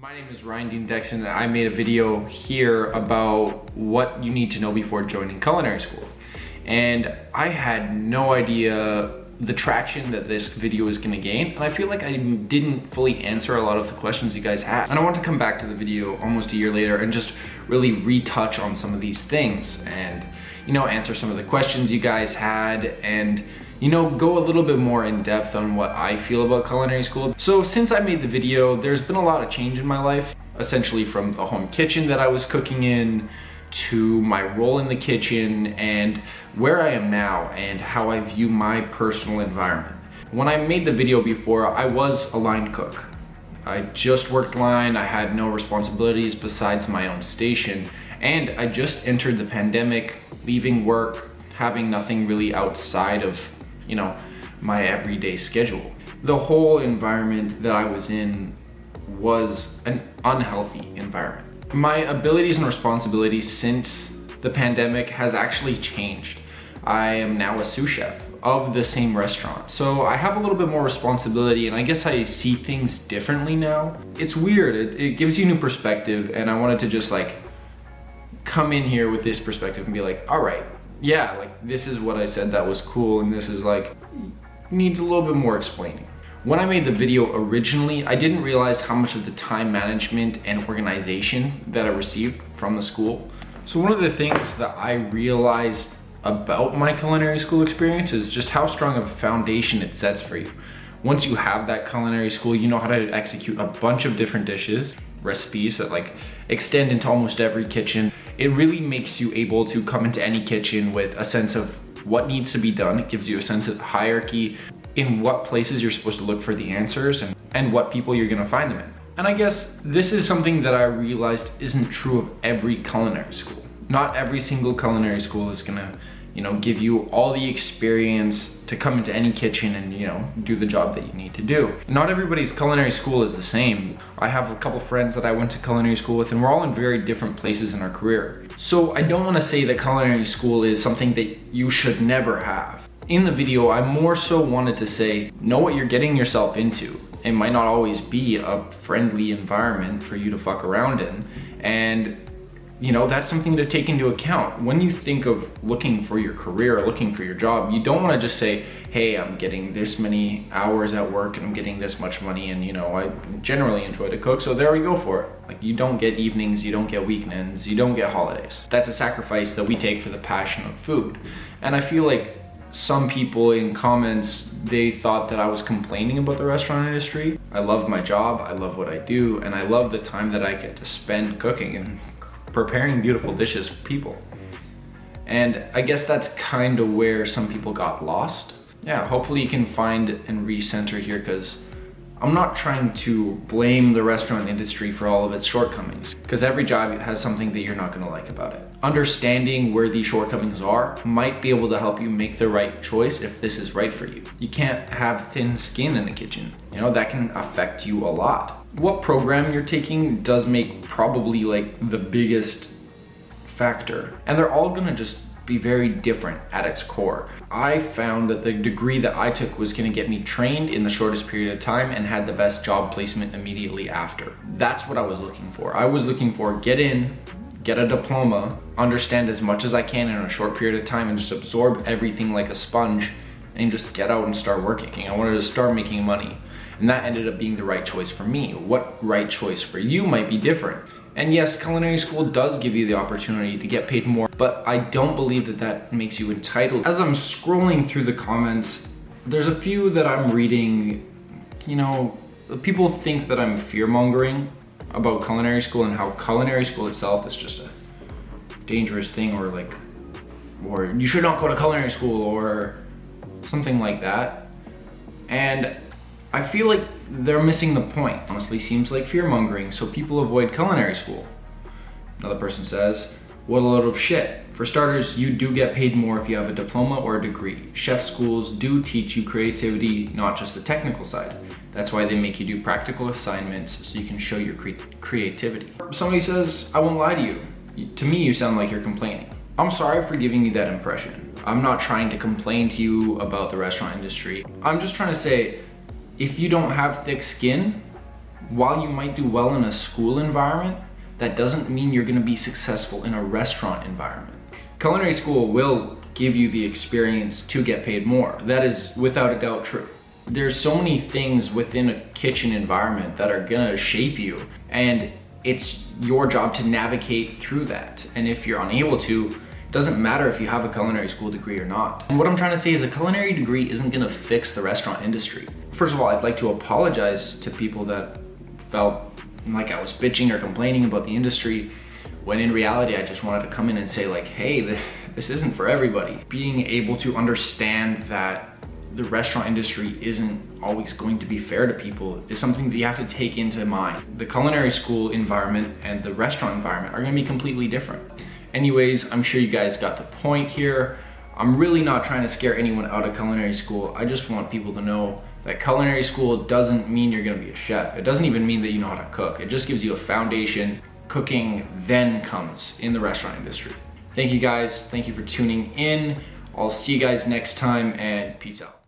My name is ryandeandexton and I made a video here about what you need to know before joining culinary school. And I had no idea the traction that this video is gonna gain, and I feel like I didn't fully answer a lot of the questions you guys had. And I want to come back to the video almost a year later and just really retouch on some of these things and, answer some of the questions you guys had and go a little bit more in depth on what I feel about culinary school. So since I made the video, there's been a lot of change in my life, essentially from the home kitchen that I was cooking in to my role in the kitchen and where I am now and how I view my personal environment. When I made the video before, I was a line cook. I just worked line, I had no responsibilities besides my own station, and I just entered the pandemic, leaving work, having nothing really outside of my everyday schedule. The whole environment that I was in was an unhealthy environment. My abilities and responsibilities since the pandemic has actually changed. I am now a sous chef of the same restaurant. So I have a little bit more responsibility and I guess I see things differently now. It's weird, it gives you new perspective, and I wanted to just come in here with this perspective and be like, all right, yeah, this is what I said that was cool, and this is needs a little bit more explaining. When I made the video originally, I didn't realize how much of the time management and organization that I received from the school. So one of the things that I realized about my culinary school experience is just how strong of a foundation it sets for you. Once you have that culinary school, you know how to execute a bunch of different dishes, recipes that extend into almost every kitchen. It really makes you able to come into any kitchen with a sense of what needs to be done. It gives you a sense of hierarchy in what places you're supposed to look for the answers and what people you're gonna find them in. And I guess this is something that I realized isn't true of every culinary school. Not every single culinary school is gonna give you all the experience to come into any kitchen and do the job that you need to do. Not everybody's culinary school is the same. I have a couple friends that I went to culinary school with, and we're all in very different places in our career. So I don't want to say that culinary school is something that you should never have. In the video, I more so wanted to say, know what you're getting yourself into. It might not always be a friendly environment for you to fuck around in, and that's something to take into account. When you think of looking for your career, or looking for your job, you don't want to just say, hey, I'm getting this many hours at work and I'm getting this much money, and I generally enjoy to cook, so there we go for it. You don't get evenings, you don't get weekends, you don't get holidays. That's a sacrifice that we take for the passion of food. And I feel like some people in comments, they thought that I was complaining about the restaurant industry. I love my job, I love what I do, and I love the time that I get to spend cooking and preparing beautiful dishes for people. And I guess that's kind of where some people got lost. Yeah, hopefully you can find and recenter here, because I'm not trying to blame the restaurant industry for all of its shortcomings, because every job has something that you're not gonna like about it. Understanding where these shortcomings are might be able to help you make the right choice if this is right for you. You can't have thin skin in the kitchen. That can affect you a lot. What program you're taking does make probably the biggest factor, and they're all gonna just be very different at its core. I found that the degree that I took was gonna get me trained in the shortest period of time and had the best job placement immediately after. That's what I was looking for. I was looking for get in, get a diploma, understand as much as I can in a short period of time and just absorb everything like a sponge and just get out and start working. I wanted to start making money. And that ended up being the right choice for me. What right choice for you might be different. And yes, culinary school does give you the opportunity to get paid more, but I don't believe that that makes you entitled. As I'm scrolling through the comments, there's a few that I'm reading, people think that I'm fear-mongering about culinary school and how culinary school itself is just a dangerous thing, or you should not go to culinary school or something like that. And I feel like they're missing the point. Honestly, seems like fear-mongering, so people avoid culinary school. Another person says, what a load of shit. For starters, you do get paid more if you have a diploma or a degree. Chef schools do teach you creativity, not just the technical side. That's why they make you do practical assignments so you can show your creativity. Somebody says, I won't lie to you. To me, you sound like you're complaining. I'm sorry for giving you that impression. I'm not trying to complain to you about the restaurant industry. I'm just trying to say, if you don't have thick skin, while you might do well in a school environment, that doesn't mean you're gonna be successful in a restaurant environment. Culinary school will give you the experience to get paid more. That is without a doubt true. There's so many things within a kitchen environment that are gonna shape you, and it's your job to navigate through that. And if you're unable to, it doesn't matter if you have a culinary school degree or not. And what I'm trying to say is a culinary degree isn't gonna fix the restaurant industry. First of all, I'd like to apologize to people that felt like I was bitching or complaining about the industry, when in reality, I just wanted to come in and say like, hey, this isn't for everybody. Being able to understand that the restaurant industry isn't always going to be fair to people is something that you have to take into mind. The culinary school environment and the restaurant environment are gonna be completely different. Anyways, I'm sure you guys got the point here. I'm really not trying to scare anyone out of culinary school. I just want people to know that culinary school doesn't mean you're gonna be a chef. It doesn't even mean that you know how to cook. It just gives you a foundation. Cooking then comes in the restaurant industry. Thank you guys, thank you for tuning in. I'll see you guys next time, and peace out.